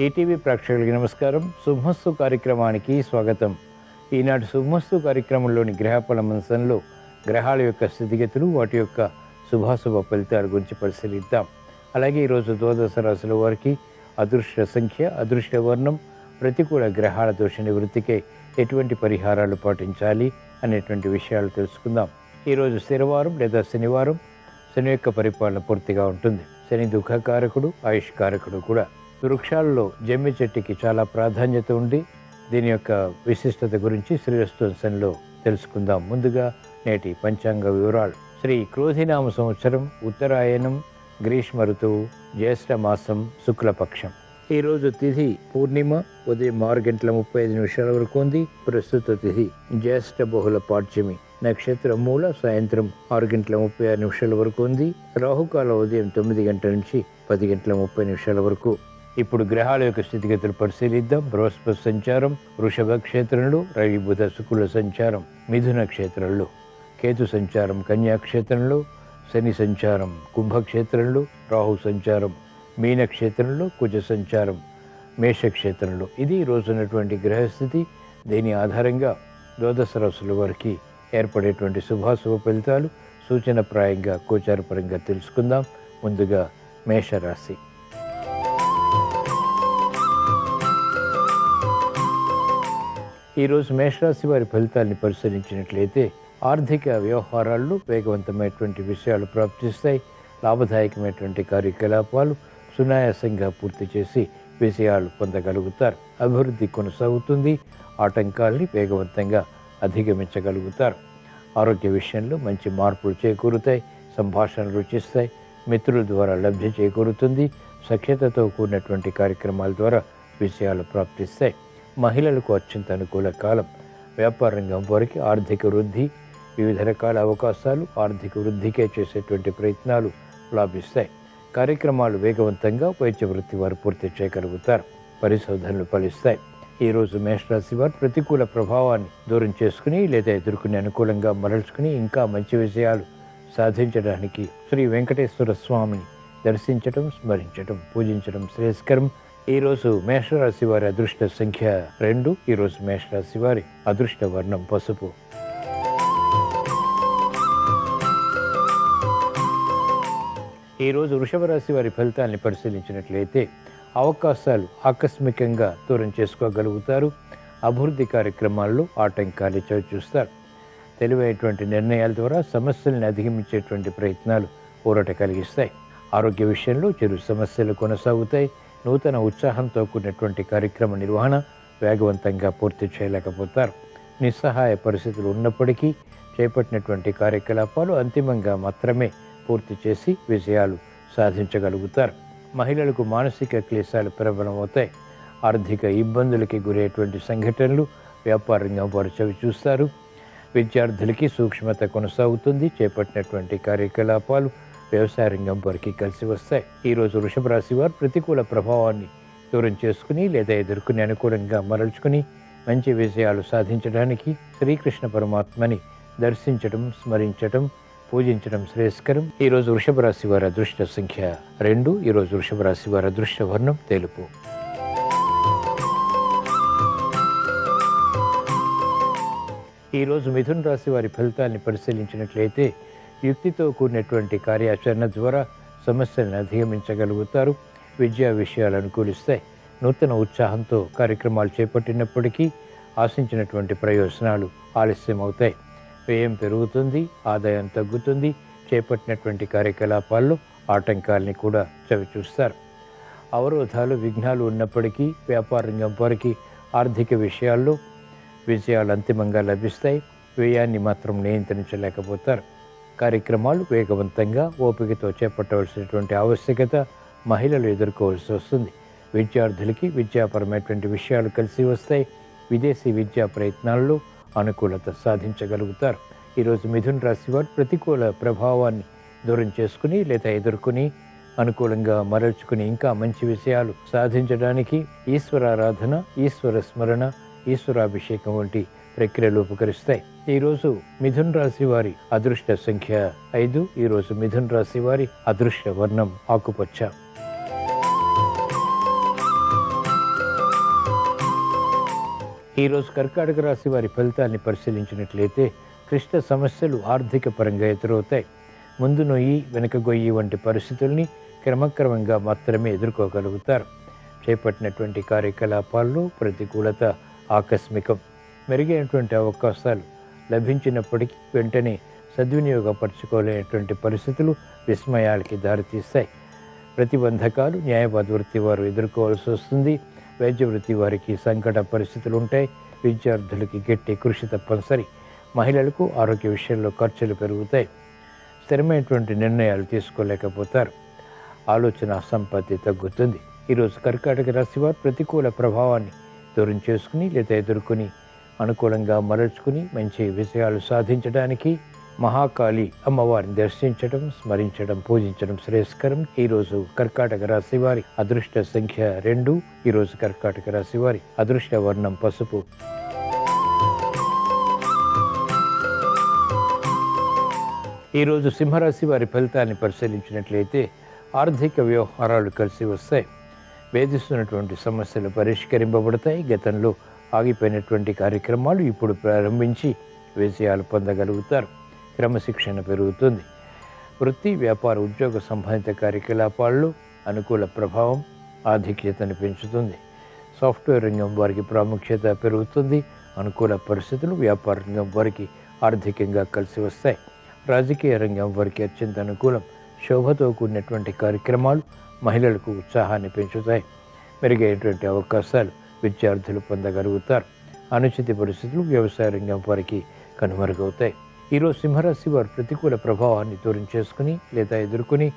ETV ప్రేక్షకులకి నమస్కారం. శుభమస్తు కార్యక్రమానికి స్వాగతం. ఈనాటి శుభమస్తు కార్యక్రమంలోని గ్రహఫల మంచంలో గ్రహాల యొక్క స్థితిగతులు, వాటి యొక్క శుభాశుభ ఫలితాల గురించి పరిశీలిద్దాం. అలాగే ఈరోజు ద్వాదశ రాశుల వారికి అదృష్ట సంఖ్య, అదృష్ట వర్ణం, ప్రతికూల గ్రహాల దోష నివృత్తికే ఎటువంటి పరిహారాలు పాటించాలి అనేటువంటి విషయాలు తెలుసుకుందాం. ఈరోజు శనివారం లేదా శనివారం. శని యొక్క పరిపాలన పూర్తిగా ఉంటుంది. శని దుఃఖకారకుడు, ఆయుష్కారకుడు కూడా. వృక్షాలలో జమ్మి చెట్టుకి చాలా ప్రాధాన్యత ఉంది. దీని యొక్క విశిష్టత గురించి శ్రీరస్తోత్సవంలో తెలుసుకుందాం. ముందుగా నేటి పంచాంగ వివరాలు. శ్రీ క్రోధినామ సంవత్సరం, ఉత్తరాయణం, గ్రీష్మ ఋతువు, జ్యేష్ఠ మాసం, శుక్లపక్షం. ఈరోజు తిథి పూర్ణిమ, ఉదయం 6:35 వరకు ఉంది. ప్రస్తుత తిథి జ్యేష్ఠ బహుళ పాడ్యమి. నక్షత్రం మూల సాయంత్రం 6:36 వరకు ఉంది. రాహుకాలం ఉదయం 9 గంటల నుంచి 10:30 వరకు. ఇప్పుడు గ్రహాల యొక్క స్థితిగతులు పరిశీలిద్దాం. బృహస్పతి సంచారం వృషభ క్షేత్రంలో, రవి బుధ శుక్రుల సంచారం మిథున క్షేత్రంలో, కేతు సంచారం కన్యా క్షేత్రంలో, శని సంచారం కుంభక్షేత్రంలో, రాహు సంచారం మీన క్షేత్రంలో, కుజ సంచారం మేషక్షేత్రంలో. ఇది ఈరోజు ఉన్నటువంటి గ్రహస్థితి. దీని ఆధారంగా ద్వాదశ రాశుల వారికి ఏర్పడేటువంటి శుభాశుభ ఫలితాలు సూచనప్రాయంగా గోచారపరంగా తెలుసుకుందాం. ముందుగా మేషరాశి. ఈరోజు మేషరాశి వారి ఫలితాన్ని పరిశీలించినట్లయితే ఆర్థిక వ్యవహారాల్లో వేగవంతమైనటువంటి విషయాలు ప్రాప్తిస్తాయి. లాభదాయకమైనటువంటి కార్యకలాపాలు సునాయాసంగా పూర్తి చేసి విజయాలు పొందగలుగుతారు. అభివృద్ధి కొనసాగుతుంది. ఆటంకాల్ని వేగవంతంగా అధిగమించగలుగుతారు. ఆరోగ్య విషయంలో మంచి మార్పులు చేకూరుతాయి. సంభాషణలు రుచిస్తాయి. మిత్రుల ద్వారా లబ్ధి చేకూరుతుంది. సఖ్యతతో కూడినటువంటి కార్యక్రమాల ద్వారా విజయాలు ప్రాప్తిస్తాయి. మహిళలకు అత్యంత అనుకూల కాలం. వ్యాపార రంగం వారికి ఆర్థిక వృద్ధి, వివిధ రకాల అవకాశాలు, ఆర్థిక వృద్ధికే చేసేటువంటి ప్రయత్నాలు లాభిస్తాయి. కార్యక్రమాలు వేగవంతంగా వైద్య వృత్తి వారు పూర్తి చేయగలుగుతారు. పరిశోధనలు ఫలిస్తాయి. ఈరోజు మేషరాశి వారు ప్రతికూల ప్రభావాన్ని దూరం చేసుకుని లేదా ఎదుర్కొని అనుకూలంగా మరల్చుకుని ఇంకా మంచి విజయాలు సాధించడానికి శ్రీ వెంకటేశ్వర స్వామిని దర్శించటం, స్మరించటం, పూజించడం శ్రేయస్కరం. ఈరోజు మేషరాశి వారి అదృష్ట సంఖ్య 2. ఈరోజు మేషరాశి వారి అదృష్ట వర్ణం పసుపు. ఈరోజు వృషభ రాశి వారి ఫలితాన్ని పరిశీలించినట్లయితే అవకాశాలు ఆకస్మికంగా దూరం చేసుకోగలుగుతారు. అభివృద్ధి కార్యక్రమాల్లో ఆటంకాలు చవిచూస్తారు. తెలివైనటువంటి నిర్ణయాల ద్వారా సమస్యలను అధిగమించేటువంటి ప్రయత్నాలు ఊరట కలిగిస్తాయి. ఆరోగ్య విషయంలో చిరు సమస్యలు కొనసాగుతాయి. నూతన ఉత్సాహంతో కూడినటువంటి కార్యక్రమ నిర్వహణ వేగవంతంగా పూర్తి చేయలేకపోతారు. నిస్సహాయ పరిస్థితులు ఉన్నప్పటికీ చేపట్టినటువంటి కార్యకలాపాలు అంతిమంగా మాత్రమే పూర్తి చేసి విజయాలు సాధించగలుగుతారు. మహిళలకు మానసిక క్లేశాలు ప్రబలమవుతాయి. ఆర్థిక ఇబ్బందులకి గురయ్యేటువంటి సంఘటనలు వ్యాపార రంగం వారు చవి చూస్తారు. విద్యార్థులకి సూక్ష్మత కొనసాగుతుంది. చేపట్టినటువంటి కార్యకలాపాలు వ్యవసాయ రంగం వారికి కలిసి వస్తాయి. ఈరోజు వృషభ రాశి వారు ప్రతికూల ప్రభావాన్ని దూరం చేసుకుని లేదా ఎదుర్కొని అనుకూలంగా మరల్చుకుని మంచి విజయాలు సాధించడానికి శ్రీకృష్ణ పరమాత్మని దర్శించడం, స్మరించడం, పూజించడం శ్రేయస్కరం. ఈరోజు వృషభ రాశి వారి అదృష్ట సంఖ్య 2. ఈరోజు వృషభ రాశి వారి అదృష్ట వర్ణం తెలుపు. ఈరోజు మిథున రాశి వారి ఫలితాన్ని పరిశీలించినట్లయితే యుక్తితో కూడినటువంటి కార్యాచరణ ద్వారా సమస్యలను అధిగమించగలుగుతారు. విద్యా విషయాలు అనుకూలిస్తాయి. నూతన ఉత్సాహంతో కార్యక్రమాలు చేపట్టినప్పటికీ ఆశించినటువంటి ప్రయోజనాలు ఆలస్యం అవుతాయి. వ్యయం పెరుగుతుంది. ఆదాయం తగ్గుతుంది. చేపట్టినటువంటి కార్యకలాపాల్లో ఆటంకాలని కూడా చవిచూస్తారు. అవరోధాలు, విఘ్నాలు ఉన్నప్పటికీ వ్యాపార రంగం వారికి ఆర్థిక విషయాల్లో విజయాలు అంతిమంగా లభిస్తాయి. వ్యయాన్ని మాత్రం నియంత్రించలేకపోతారు. కార్యక్రమాలు వేగవంతంగా ఓపికతో చేపట్టవలసినటువంటి ఆవశ్యకత మహిళలు ఎదుర్కోవాల్సి వస్తుంది. విద్యార్థులకి విద్యాపరమైనటువంటి విషయాలు కలిసి వస్తాయి. విదేశీ విద్యా ప్రయత్నాల్లో అనుకూలత సాధించగలుగుతారు. ఈరోజు మిథున రాశి వారు ప్రతికూల ప్రభావాన్ని దూరం చేసుకుని లేదా ఎదుర్కొని అనుకూలంగా మరల్చుకుని ఇంకా మంచి విషయాలు సాధించడానికి ఈశ్వరారాధన, ఈశ్వర స్మరణ, ఈశ్వరాభిషేకం వంటి ప్రక్రియలు ఉపకరిస్తాయి. ఈరోజు మిథున రాశి వారి అదృష్ట సంఖ్య 5. ఈరోజు మిథున రాశి వారి అదృష్ట వర్ణం ఆకుపచ్చ. ఈరోజు కర్కాటక రాశి వారి ఫలితాన్ని పరిశీలించినట్లయితే క్లిష్ట సమస్యలు ఆర్థిక పరంగా ఎదురవుతాయి. ముందు నొయ్యి వెనుక గొయ్యి వంటి పరిస్థితుల్ని క్రమక్రమంగా మాత్రమే ఎదుర్కోగలుగుతారు. చేపట్టినటువంటి కార్యకలాపాల్లో ప్రతికూలత ఆకస్మికం. మెరుగైనటువంటి అవకాశాలు లభించినప్పటికీ వెంటనే సద్వినియోగపరచుకోలేనటువంటి పరిస్థితులు విస్మయాలకి దారితీస్తాయి. ప్రతిబంధకాలు న్యాయవాద వృత్తి వారు ఎదుర్కోవాల్సి వస్తుంది. వైద్య వృత్తి వారికి సంకట పరిస్థితులు ఉంటాయి. విద్యార్థులకి గట్టి కృషి తప్పనిసరి. మహిళలకు ఆరోగ్య విషయంలో ఖర్చులు పెరుగుతాయి. స్థిరమైనటువంటి నిర్ణయాలు తీసుకోలేకపోతారు. ఆలోచన సంపత్తి తగ్గుతుంది. ఈరోజు కర్కాటక రాశి వారు ప్రతికూల ప్రభావాన్ని దూరం చేసుకుని లేదా ఎదుర్కొని అనుకూలంగా మరల్చుకుని మంచి విషయాలు సాధించడానికి మహాకాళి అమ్మవారిని దర్శించడం, స్మరించడం, పూజించడం శ్రేయస్కరం. ఈరోజు కర్కాటక రాశి వారి అదృష్ట సంఖ్య 2. ఈరోజు కర్కాటక రాశి వారి అదృష్ట వర్ణం పసుపు. ఈరోజు సింహరాశి వారి ఫలితాన్ని పరిశీలించినట్లయితే ఆర్థిక వ్యవహారాలు కలిసి వస్తాయి. వేధిస్తున్నటువంటి సమస్యలు పరిష్కరింపబడతాయి. గతంలో ఆగిపోయినటువంటి కార్యక్రమాలు ఇప్పుడు ప్రారంభించి విజయాలు పొందగలుగుతారు. క్రమశిక్షణ పెరుగుతుంది. వృత్తి, వ్యాపార, ఉద్యోగ సంబంధిత కార్యకలాపాల్లో అనుకూల ప్రభావం ఆధిక్యతను పెంచుతుంది. సాఫ్ట్వేర్ రంగం వారికి ప్రాముఖ్యత పెరుగుతుంది. అనుకూల పరిస్థితులు వ్యాపార రంగం వారికి ఆర్థికంగా కలిసి వస్తాయి. రాజకీయ రంగం వారికి అత్యంత అనుకూలం. శోభతో కూడినటువంటి కార్యక్రమాలు మహిళలకు ఉత్సాహాన్ని పెంచుతాయి. మెరుగైనటువంటి అవకాశాలు విద్యార్థులు పొందగలుగుతారు. అనుచిత పరిస్థితులు వ్యవసాయ రంగం వారికి కనుమరుగవుతాయి. ఈరోజు సింహరాశి వారు ప్రతికూల ప్రభావాన్ని దూరం చేసుకుని లేదా ఎదుర్కొని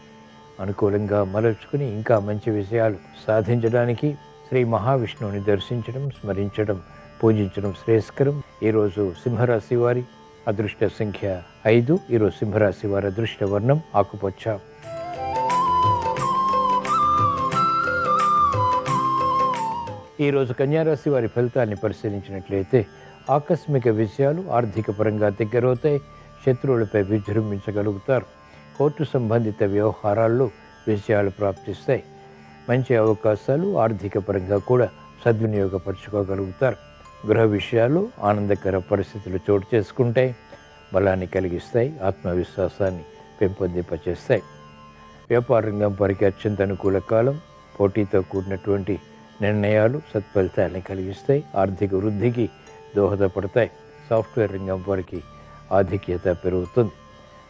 అనుకూలంగా మలచుకుని ఇంకా మంచి విషయాలు సాధించడానికి శ్రీ మహావిష్ణువుని దర్శించడం, స్మరించడం, పూజించడం శ్రేయస్కరం. ఈరోజు సింహరాశి వారి అదృష్ట సంఖ్య 5. ఈరోజు సింహరాశి వారి అదృష్ట వర్ణం ఆకుపచ్చ. ఈరోజు కన్యారాశి వారి ఫలితాన్ని పరిశీలించినట్లయితే ఆకస్మిక విషయాలు ఆర్థిక పరంగా దగ్గరవుతాయి. శత్రువులపై విజృంభించగలుగుతారు. కోర్టు సంబంధిత వ్యవహారాల్లో విజయాలు ప్రాప్తిస్తాయి. మంచి అవకాశాలు ఆర్థిక పరంగా కూడా సద్వినియోగపరచుకోగలుగుతారు. గృహ విషయాలు ఆనందకర పరిస్థితులు చోటు చేసుకుంటాయి. బలాన్ని కలిగిస్తాయి. ఆత్మవిశ్వాసాన్ని పెంపొందింపచేస్తాయి. వ్యాపార రంగం వారికి అత్యంత అనుకూల కాలం. పోటీతో కూడినటువంటి నిర్ణయాలు సత్ఫలితాన్ని కలిగిస్తాయి. ఆర్థిక వృద్ధికి దోహదపడతాయి. సాఫ్ట్వేర్ రంగం వారికి ఆధిక్యత పెరుగుతుంది.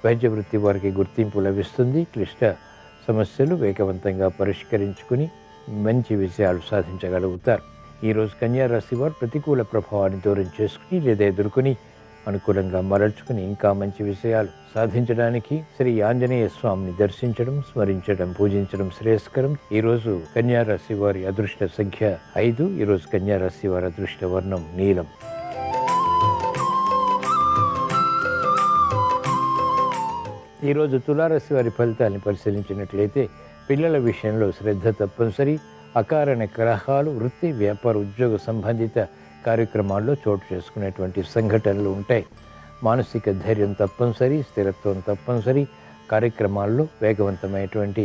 వైద్య వృత్తి వారికి గుర్తింపు లభిస్తుంది. క్లిష్ట సమస్యలు వేగవంతంగా పరిష్కరించుకుని మంచి విజయాలు సాధించగలుగుతారు. ఈరోజు కన్యారాశి వారు ప్రతికూల ప్రభావాన్ని దూరం చేసుకుని లేదా ఎదుర్కొని అనుకూలంగా మరల్చుకుని ఇంకా మంచి విషయాలు సాధించడానికి శ్రీ ఆంజనేయ స్వామిని దర్శించడం, స్మరించడం, పూజించడం శ్రేయస్కరం. ఈరోజు కన్యారాశి వారి అదృష్ట సంఖ్య 5. ఈరోజు కన్యారాశి వారి అదృష్ట వర్ణం నీలం. ఈరోజు తులారాశి వారి ఫలితాన్ని పరిశీలించినట్లయితే పిల్లల విషయంలో శ్రద్ధ తప్పనిసరి. అకారణ కలహాలు వృత్తి, వ్యాపార, ఉద్యోగ సంబంధిత కార్యక్రమాల్లో చోటు చేసుకునేటువంటి సంఘటనలు ఉంటాయి. మానసిక ధైర్యం తప్పనిసరి. స్థిరత్వం తప్పనిసరి. కార్యక్రమాల్లో వేగవంతమైనటువంటి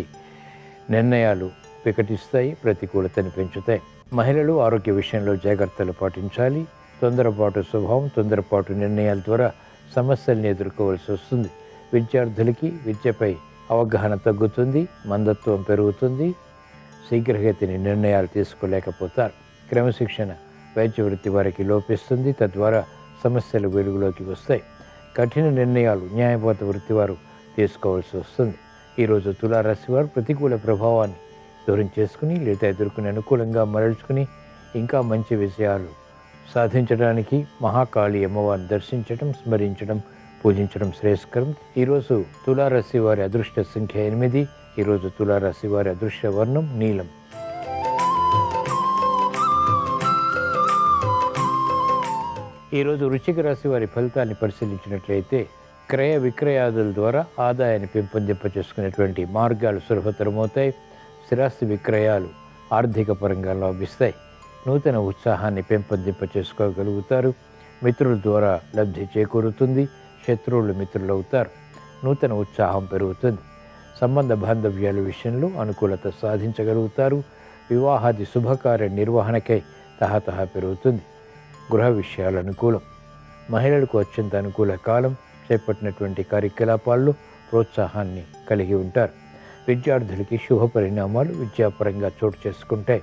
నిర్ణయాలు వికటిస్తాయి. ప్రతికూలతను పెంచుతాయి. మహిళలు ఆరోగ్య విషయంలో జాగ్రత్తలు పాటించాలి. తొందరపాటు స్వభావం, తొందరపాటు నిర్ణయాల ద్వారా సమస్యల్ని ఎదుర్కోవాల్సి వస్తుంది. విద్యార్థులకి విద్యపై అవగాహన తగ్గుతుంది. మందత్వం పెరుగుతుంది. శీఘ్రగతిని నిర్ణయాలు తీసుకోలేకపోతారు. క్రమశిక్షణ వైద్య వృత్తి వారికి లోపిస్తుంది. తద్వారా సమస్యలు వెలుగులోకి వస్తాయి. కఠిన నిర్ణయాలు న్యాయవాద వృత్తి వారు తీసుకోవాల్సి వస్తుంది. ఈరోజు తులారాశి వారు ప్రతికూల ప్రభావాన్ని దూరం చేసుకుని లేదా ఎదుర్కొని అనుకూలంగా మరల్చుకుని ఇంకా మంచి విషయాలు సాధించడానికి మహాకాళి అమ్మవారిని దర్శించడం, స్మరించడం, పూజించడం శ్రేయస్కరం. ఈరోజు తులారాశి వారి అదృష్ట సంఖ్య 8. ఈరోజు తులారాశి వారి అదృష్ట వర్ణం నీలం. ఈరోజు వృశ్చిక రాశి వారి ఫలితాన్ని పరిశీలించినట్లయితే క్రయ విక్రయాదుల ద్వారా ఆదాయాన్ని పెంపొందింపచేసుకునేటువంటి మార్గాలు సులభతరమవుతాయి. స్థిరాస్తి విక్రయాలు ఆర్థిక పరంగా లాభిస్తాయి. నూతన ఉత్సాహాన్ని పెంపొందింపచేసుకోగలుగుతారు. మిత్రుల ద్వారా లబ్ధి చేకూరుతుంది. శత్రువులు మిత్రులవుతారు. నూతన ఉత్సాహం పెరుగుతుంది. సంబంధ బాంధవ్యాల విషయంలో అనుకూలత సాధించగలుగుతారు. వివాహాది శుభకార్య నిర్వహణకై తహతహ పెరుగుతుంది. గృహ విషయాలు అనుకూలం. మహిళలకు అత్యంత అనుకూల కాలం. చేపట్టినటువంటి కార్యకలాపాల్లో ప్రోత్సాహాన్ని కలిగి ఉంటారు. విద్యార్థులకి శుభ పరిణామాలు విద్యాపరంగా చోటు చేసుకుంటాయి.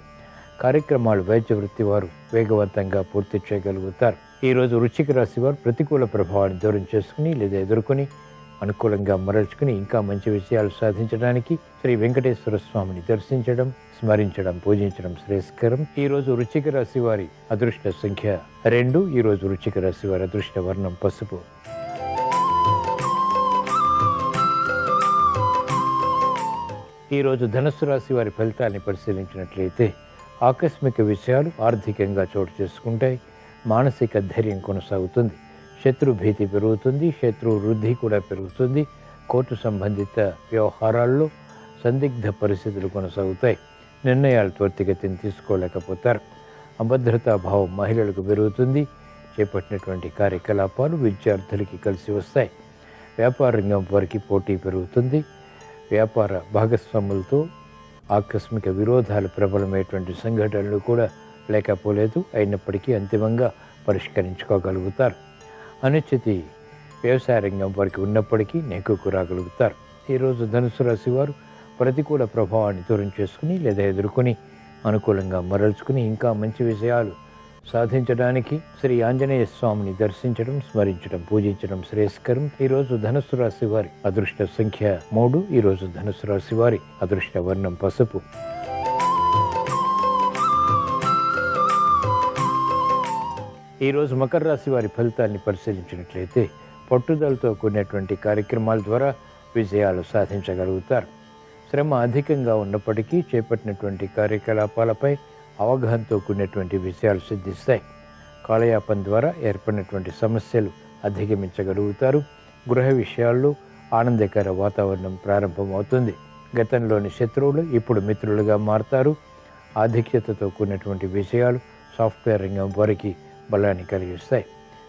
కార్యక్రమాలు వైద్య వృత్తి వారు వేగవంతంగా పూర్తి చేయగలుగుతారు. ఈరోజు వృశ్చిక రాశి వారు ప్రతికూల ప్రభావాన్ని దూరం చేసుకుని లేదా ఎదుర్కొని అనుకూలంగా మరల్చుకుని ఇంకా మంచి విషయాలు సాధించడానికి శ్రీ వెంకటేశ్వర స్వామిని దర్శించడం, స్మరించడం, పూజించడం శ్రేయస్కరం. ఈరోజు వృశ్చిక రాశి వారి అదృష్ట సంఖ్య 2. ఈరోజు వృశ్చిక రాశి వారి అదృష్ట వర్ణం పసుపు. ఈరోజు ధనుస్సు రాశి వారి ఫలితాన్ని పరిశీలించినట్లయితే ఆకస్మిక విషయాలు ఆర్థికంగా చోటు చేసుకుంటాయి. మానసిక ధైర్యం కొనసాగుతుంది. శత్రు భీతి పెరుగుతుంది. శత్రు వృద్ధి కూడా పెరుగుతుంది. కోర్టు సంబంధిత వ్యవహారాల్లో సందిగ్ధ పరిస్థితులు కొనసాగుతాయి. నిర్ణయాలు త్వరితగతిని తీసుకోలేకపోతారు. అభద్రతా భావం మహిళలకు పెరుగుతుంది. చేపట్టినటువంటి కార్యకలాపాలు విద్యార్థులకి కలిసి వస్తాయి. వ్యాపార రంగం వారికి పోటీ పెరుగుతుంది. వ్యాపార భాగస్వాములతో ఆకస్మిక విరోధాలు ప్రబలమైనటువంటి సంఘటనలు కూడా లేకపోలేదు. అయినప్పటికీ అంతిమంగా పరిష్కరించుకోగలుగుతారు. అనిశ్చితి వ్యవసాయ రంగం వారికి ఉన్నప్పటికీ నెగ్గుకు రాగలుగుతారు. ఈరోజు ధనుసు రాశి వారు ప్రతికూల ప్రభావాన్ని దూరం చేసుకుని లేదా ఎదుర్కొని అనుకూలంగా మరల్చుకుని ఇంకా మంచి విషయాలు సాధించడానికి శ్రీ ఆంజనేయ స్వామిని దర్శించడం, స్మరించడం, పూజించడం శ్రేయస్కరం. ఈరోజు ధనుసు రాశి వారి అదృష్ట సంఖ్య 3. ఈరోజు ధనుసు రాశి వారి అదృష్ట వర్ణం పసుపు. ఈరోజు మకర రాశి వారి ఫలితాన్ని పరిశీలించినట్లయితే పట్టుదలతో కూడినటువంటి కార్యక్రమాల ద్వారా విజయాలు సాధించగలుగుతారు. శ్రమ అధికంగా ఉన్నప్పటికీ చేపట్టినటువంటి కార్యకలాపాలపై అవగాహనతో కూడినటువంటి విషయాలు సిద్ధిస్తాయి. కాలయాపన ద్వారా ఏర్పడినటువంటి సమస్యలు అధిగమించగలుగుతారు. గృహ విషయాల్లో ఆనందకర వాతావరణం ప్రారంభమవుతుంది. గతంలోని శత్రువులు ఇప్పుడు మిత్రులుగా మారతారు. ఆధిక్యతతో కూడినటువంటి విషయాలు సాఫ్ట్వేర్ రంగం వారికి బలాన్ని కలిగిస్తాయి.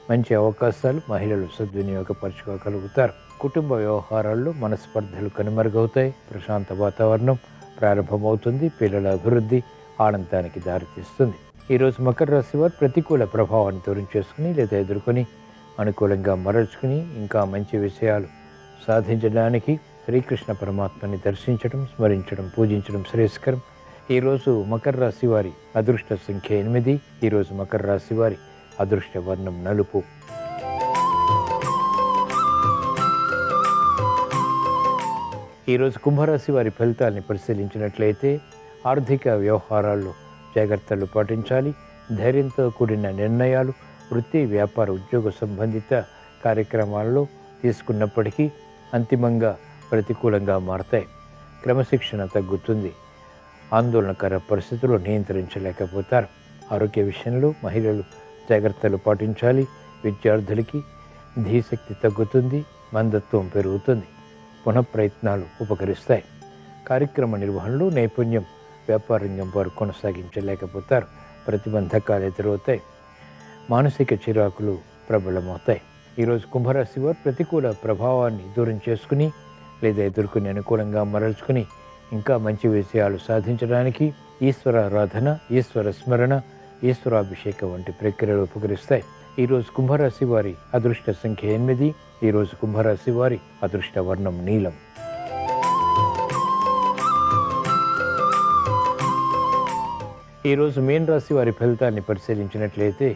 మంచి అవకాశాలు మహిళలు సద్వినియోగపరచుకోగలుగుతారు. కుటుంబ వ్యవహారాల్లో మనస్పర్ధలు కనుమరుగవుతాయి. ప్రశాంత వాతావరణం ప్రారంభమవుతుంది. పిల్లల అభివృద్ధి ఆనందానికి దారితీస్తుంది. ఈరోజు మకర రాశి వారు ప్రతికూల ప్రభావాన్ని దూరం చేసుకుని లేదా ఎదుర్కొని అనుకూలంగా మరల్చుకుని ఇంకా మంచి విషయాలు సాధించడానికి శ్రీకృష్ణ పరమాత్మని దర్శించడం, స్మరించడం, పూజించడం శ్రేయస్కరం. ఈరోజు మకర రాశి వారి అదృష్ట సంఖ్య 8. ఈరోజు మకర రాశి వారి అదృష్ట వర్ణం నలుపు. ఈరోజు కుంభరాశి వారి ఫలితాన్ని పరిశీలించినట్లయితే ఆర్థిక వ్యవహారాల్లో జాగ్రత్తలు పాటించాలి. ధైర్యంతో కూడిన నిర్ణయాలు వృత్తి, వ్యాపార, ఉద్యోగ సంబంధిత కార్యక్రమాల్లో తీసుకున్నప్పటికీ అంతిమంగా ప్రతికూలంగా మారతాయి. క్రమశిక్షణ తగ్గుతుంది. ఆందోళనకర పరిస్థితులు నియంత్రించలేకపోతారు. ఆరోగ్య విషయంలో మహిళలు జాగ్రత్తలు పాటించాలి. విద్యార్థులకి ధీశక్తి తగ్గుతుంది. మందత్వం పెరుగుతుంది. పునఃప్రయత్నాలు ఉపకరిస్తాయి. కార్యక్రమ నిర్వహణలో నైపుణ్యం వ్యాపార రంగం వారు కొనసాగించలేకపోతారు. ప్రతిబంధకాలు ఎదురవుతాయి. మానసిక చిరాకులు ప్రబలమవుతాయి. ఈరోజు కుంభరాశి వారు ప్రతికూల ప్రభావాన్ని దూరం చేసుకుని లేదా ఎదుర్కొని అనుకూలంగా మరల్చుకుని ఇంకా మంచి విషయాలు సాధించడానికి ఈశ్వరారాధన, ఈశ్వర స్మరణ, ఈశ్వరాభిషేకం వంటి ప్రక్రియలు ఉపకరిస్తాయి. ఈరోజు కుంభరాశి వారి అదృష్ట సంఖ్య 8. ఈరోజు కుంభరాశి వారి అదృష్ట వర్ణం నీలం. ఈరోజు మీన రాశి వారి ఫలితాన్ని పరిశీలించినట్లయితే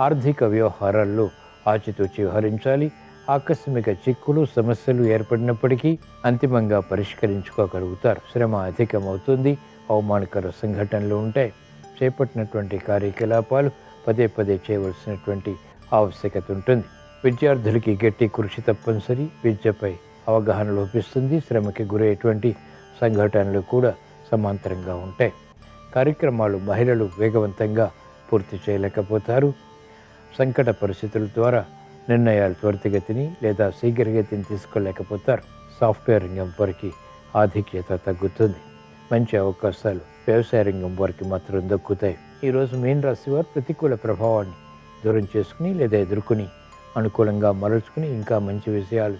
ఆర్థిక వ్యవహారాల్లో ఆచితూచి వ్యవహరించాలి. ఆకస్మిక చిక్కులు, సమస్యలు ఏర్పడినప్పటికీ అంతిమంగా పరిష్కరించుకోగలుగుతారు. శ్రమ అధికమవుతుంది. అవమానకర సంఘటనలు ఉంటాయి. చేపట్టినటువంటి కార్యకలాపాలు పదే పదే చేయవలసినటువంటి ఆవశ్యకత ఉంటుంది. విద్యార్థులకి గట్టి కృషి తప్పనిసరి. విద్యపై అవగాహన లోపిస్తుంది. శ్రమకి గురయ్యేటువంటి సంఘటనలు కూడా సమాంతరంగా ఉంటాయి. కార్యక్రమాలు మహిళలు వేగవంతంగా పూర్తి చేయలేకపోతారు. సంకట పరిస్థితుల ద్వారా నిర్ణయాలు త్వరితగతిని లేదా శీఘ్రగతిని తీసుకోలేకపోతారు. సాఫ్ట్వేర్ రంగం వారికి ఆధిక్యత తగ్గుతుంది. మంచి అవకాశాలు వ్యవసాయ రంగం వారికి మాత్రం దక్కుతాయి. ఈరోజు మీన రాశి వారు ప్రతికూల ప్రభావాన్ని దూరం చేసుకుని లేదా ఎదుర్కొని అనుకూలంగా మరల్చుకుని ఇంకా మంచి విషయాలు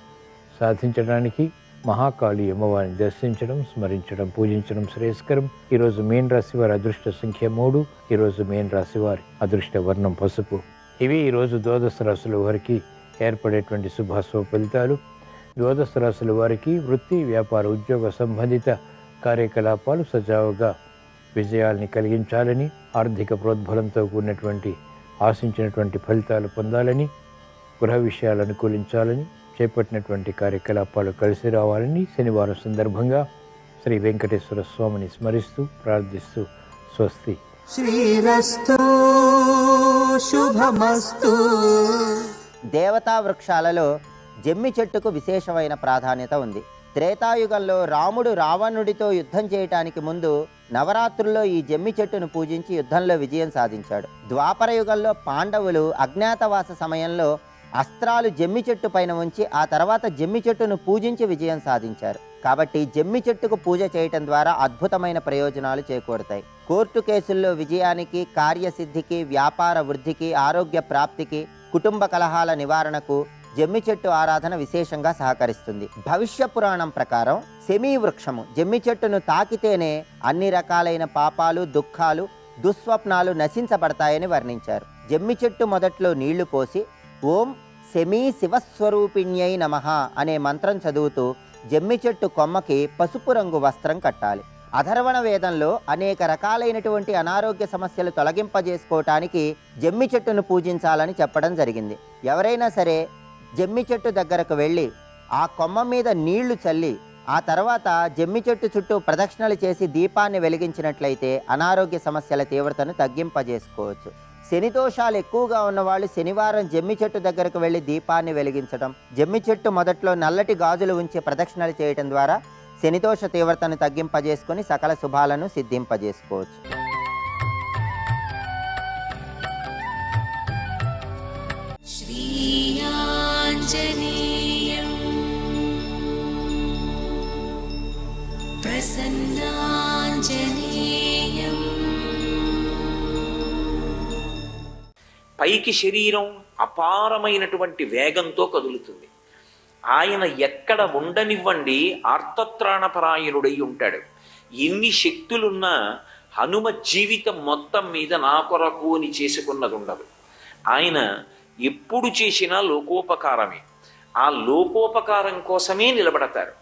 సాధించడానికి మహాకాళి అమ్మవారిని దర్శించడం, స్మరించడం, పూజించడం శ్రేయస్కరం. ఈరోజు మీన రాశి వారి అదృష్ట సంఖ్య 3. ఈరోజు మీన రాశి వారి అదృష్ట వర్ణం పసుపు. ఇవి ఈరోజు ద్వాదశ రాశుల వారికి ఏర్పడేటువంటి శుభాశుభ ఫలితాలు. ద్వాదశ రాశుల వారికి వృత్తి, వ్యాపార, ఉద్యోగ సంబంధిత కార్యకలాపాలు సజావుగా విజయాల్ని కలిగించాలని, ఆర్థిక ప్రోద్బలంతో కూడినటువంటి ఆశించినటువంటి ఫలితాలు పొందాలని, గృహ విషయాలు అనుకూలించాలని, చేపట్టినటువంటి కార్యకలాపాలు కలిసి రావాలని శనివారం సందర్భంగా శ్రీ వెంకటేశ్వర స్వామిని స్మరిస్తూ ప్రార్థిస్తూ స్వస్తి. శ్రీరస్తు శుభమస్తు. దేవతా వృక్షాలలో జమ్మి చెట్టుకు విశేషమైన ప్రాధాన్యత ఉంది. త్రేతాయుగంలో రాముడు రావణుడితో యుద్ధం చేయటానికి ముందు నవరాత్రుల్లో ఈ జమ్మి చెట్టును పూజించి యుద్ధంలో విజయం సాధించాడు. ద్వాపర యుగంలో పాండవులు అజ్ఞాతవాస సమయంలో అస్త్రాలు జమ్మి చెట్టు పైన ఉంచి ఆ తర్వాత జమ్మి చెట్టును పూజించి విజయం సాధించారు. కాబట్టి జమ్మి చెట్టుకు పూజ చేయటం ద్వారా అద్భుతమైన ప్రయోజనాలు చేకూరుతాయి. కోర్టు కేసుల్లో విజయానికి, కార్యసిద్ధికి, వ్యాపార వృద్ధికి, ఆరోగ్య ప్రాప్తికి, కుటుంబ కలహాల నివారణకు జమ్మి చెట్టు ఆరాధన విశేషంగా సహకరిస్తుంది. భవిష్య పురాణం ప్రకారం శమీ వృక్షము జమ్మి చెట్టును తాకితేనే అన్ని రకాలైన పాపాలు, దుఃఖాలు, దుస్వప్నాలు నశించబడతాయని వర్ణించారు. జమ్మి చెట్టు మొదట్లో నీళ్లు పోసి ఓం శమీ శివస్వరూపిణ్యై నమః అనే మంత్రం చదువుతూ జమ్మి చెట్టు కొమ్మకి పసుపు రంగు వస్త్రం కట్టాలి. అథర్వణ వేదంలో అనేక రకాలైనటువంటి అనారోగ్య సమస్యలు తొలగింపజేసుకోవటానికి జమ్మి చెట్టును పూజించాలని చెప్పడం జరిగింది. ఎవరైనా సరే జమ్మి చెట్టు దగ్గరకు వెళ్ళి ఆ కొమ్మ మీద నీళ్లు చల్లి ఆ తర్వాత జమ్మి చెట్టు చుట్టూ ప్రదక్షిణలు చేసి దీపాన్ని వెలిగించినట్లయితే అనారోగ్య సమస్యల తీవ్రతను తగ్గింపజేసుకోవచ్చు. శని దోషాలు ఎక్కువగా ఉన్నవాళ్ళు శనివారం జమ్మి చెట్టు దగ్గరకు వెళ్ళి దీపాన్ని వెలిగించడం, జమ్మి చెట్టు మొదట్లో నల్లటి గాజులు ఉంచి ప్రదక్షిణలు చేయటం ద్వారా శనిదోష తీవ్రతను తగ్గింపజేసుకొని సకల శుభాలను సిద్ధింపజేసుకోవచ్చు. శ్రీయాంజనేయం ప్రసన్నాంజనేయం. పైకి శరీరం అపారమైనటువంటి వేగంతో కదులుతుంది. ఆయన ఎక్కడ ఉండనివ్వండి ఆర్తత్రాణపరాయణుడై ఉంటాడు. ఎన్ని శక్తులున్నా హనుమ జీవితం మొత్తం మీద నా కొరకు అని చేసుకున్నది ఉండదు. ఆయన ఎప్పుడు చేసినా లోకోపకారమే. ఆ లోకోపకారం కోసమే నిలబడతారు.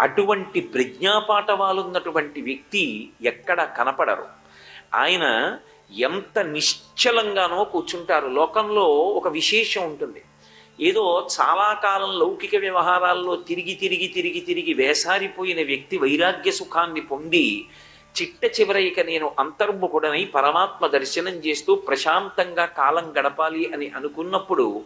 అటువంటి ప్రజ్ఞాపాఠవాలున్నటువంటి వ్యక్తి ఎక్కడ కనపడరు. ఆయన ఎంత నిశ్చలంగానో కూర్చుంటారు. లోకంలో ఒక విశేషం ఉంటుంది. ఏదో చాలా కాలం లౌకిక వ్యవహారాల్లో తిరిగి తిరిగి తిరిగి తిరిగి వేసారిపోయిన వ్యక్తి వైరాగ్య సుఖాన్ని పొంది చిట్ట చివరైక నేను అంతర్ముఖుడనై పరమాత్మ దర్శనం చేస్తూ ప్రశాంతంగా కాలం గడపాలి అని అనుకున్నప్పుడు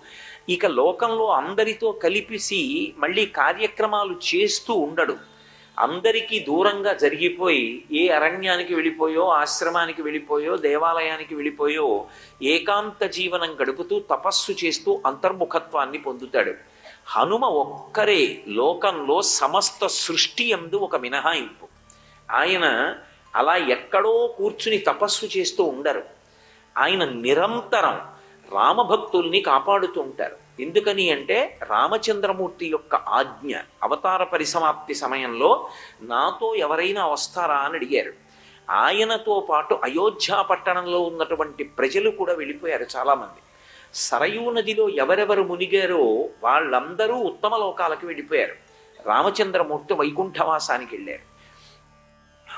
ఇక లోకంలో అందరితో కలిపిసి మళ్ళీ కార్యక్రమాలు చేస్తూ ఉండడు. అందరికీ దూరంగా జరిగిపోయి ఏ అరణ్యానికి వెళ్ళిపోయో, ఆశ్రమానికి వెళ్ళిపోయో, దేవాలయానికి వెళ్ళిపోయో ఏకాంత జీవనం గడుపుతూ తపస్సు చేస్తూ అంతర్ముఖత్వాన్ని పొందుతాడు. హనుమ ఒక్కరే లోకంలో సమస్త సృష్టి యందు ఒక మినహాయింపు. ఆయన అలా ఎక్కడో కూర్చుని తపస్సు చేస్తూ ఉండరు. ఆయన నిరంతరం రామభక్తుల్ని కాపాడుతూ ఉంటారు. ఎందుకని అంటే రామచంద్రమూర్తి యొక్క ఆజ్ఞ. అవతార పరిసమాప్తి సమయంలో నాతో ఎవరైనా వస్తారా అని అడిగారు. ఆయనతో పాటు అయోధ్య పట్టణంలో ఉన్నటువంటి ప్రజలు కూడా వెళ్ళిపోయారు చాలామంది. సరయూ నదిలో ఎవరెవరు మునిగారో వాళ్ళందరూ ఉత్తమ లోకాలకు వెళ్ళిపోయారు. రామచంద్రమూర్తి వైకుంఠవాసానికి వెళ్ళారు.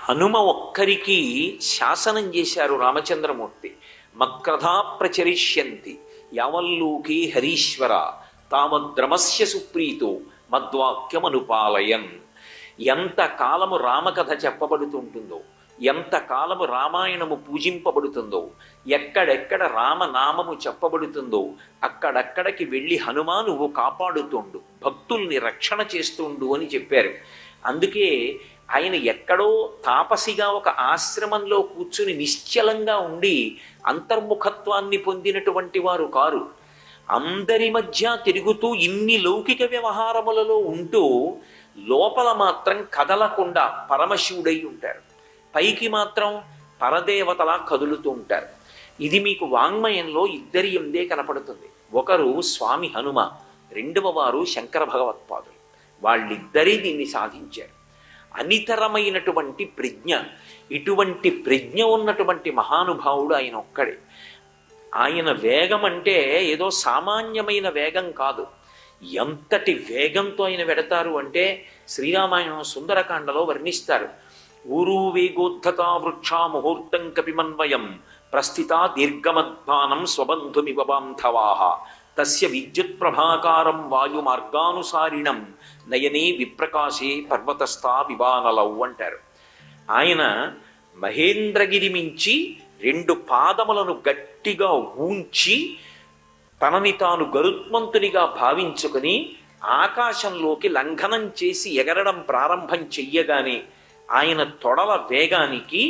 హనుమ ఒక్కరికి శాసనం చేశారు రామచంద్రమూర్తి. మక్రధా ప్రచరిష్యంతి యావల్లూకి హరీశ్వర తామద్రమస్య సుప్రీతో మద్వాక్యమనుపాలయన్. ఎంత కాలము రామకథ చెప్పబడుతుంటుందో, ఎంత కాలము రామాయణము పూజింపబడుతుందో, ఎక్కడెక్కడ రామనామము చెప్పబడుతుందో అక్కడక్కడికి వెళ్ళి హనుమా నువ్వు కాపాడుతుండు, భక్తుల్ని రక్షణ చేస్తుండు అని చెప్పారు. అందుకే ఆయన ఎక్కడో తాపసిగా ఒక ఆశ్రమంలో కూర్చుని నిశ్చలంగా ఉండి అంతర్ముఖత్వాన్ని పొందినటువంటి వారు కారు. అందరి మధ్య తిరుగుతూ ఇన్ని లౌకిక వ్యవహారములలో ఉంటూ లోపల మాత్రం కదలకుండా పరమశివుడై ఉంటారు. పైకి మాత్రం పరదేవతలా కదులుతూ ఉంటారు. ఇది మీకు వాంగ్మయంలో ఇద్దరి ఎందే కనపడుతుంది. ఒకరు స్వామి హనుమ, రెండవ వారు శంకర భగవత్పాదులు. వాళ్ళిద్దరే దీన్ని సాధించారు. అనితరమైనటువంటి ప్రజ్ఞ. ఇటువంటి ప్రజ్ఞ ఉన్నటువంటి మహానుభావుడు ఆయన ఒక్కడే. ఆయన వేగం అంటే ఏదో సామాన్యమైన వేగం కాదు. ఎంతటి వేగంతో ఆయన వెడతారు అంటే శ్రీరామాయణం సుందరకాండలో వర్ణిస్తారు. ఊరు వేగోద్ధతా వృక్షా ముహూర్తం కపిమన్వయం ప్రస్థితా దీర్ఘమధ్వానం స్వబంధుమివ బాంధవాః తస్య విద్యుత్ ప్రభాకారం వాయుమార్గానుసారిణం నయనే విప్రకాశే పర్వతస్థా వివానలౌ అంటారు. ఆయన మహేంద్రగిరి మించి 2 పాదములను గట్టిగా ఊంచి తనని తాను గరుత్మంతునిగా భావించుకుని ఆకాశంలోకి లంఘనం చేసి ఎగరడం ప్రారంభం చెయ్యగానే ఆయన తొడల వేగానికి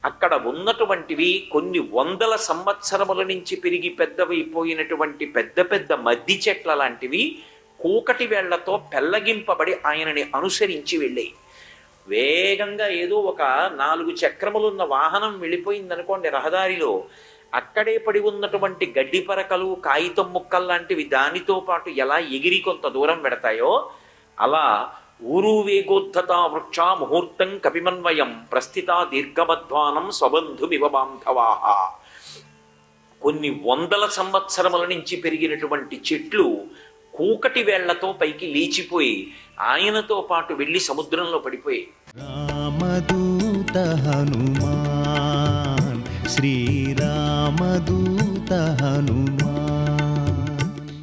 అక్కడ ఉన్నటువంటివి కొన్ని వందల సంవత్సరముల నుంచి పెరిగి పెద్దవైపోయినటువంటి పెద్ద పెద్ద మద్ది చెట్ల లాంటివి కూకటి వేళ్లతో పెల్లగింపబడి ఆయనని అనుసరించి వెళ్ళాయి. వేగంగా ఏదో ఒక 4 చక్రములున్న వాహనం వెళ్ళిపోయిందనుకోండి రహదారిలో, అక్కడే పడి ఉన్నటువంటి గడ్డి పరకలు కాగితం ముక్కలు లాంటివి దానితో పాటు ఎలా ఎగిరి కొంత దూరం పెడతాయో అలా ఊరు వేగోద్ధతా వృక్షా ముహూర్తం కపిమన్వయం ప్రస్థితా దీర్ఘమధ్వానం స్వబంధుమివ బాంధవాః. కొన్ని వందల సంవత్సరముల నుంచి పెరిగినటువంటి చెట్లు కూకటి వేళ్లతో పైకి లేచిపోయి ఆయనతో పాటు వెళ్ళి సముద్రంలో పడిపోయి. రామదూత హనుమాన్ శ్రీరామదూత హనుమాన్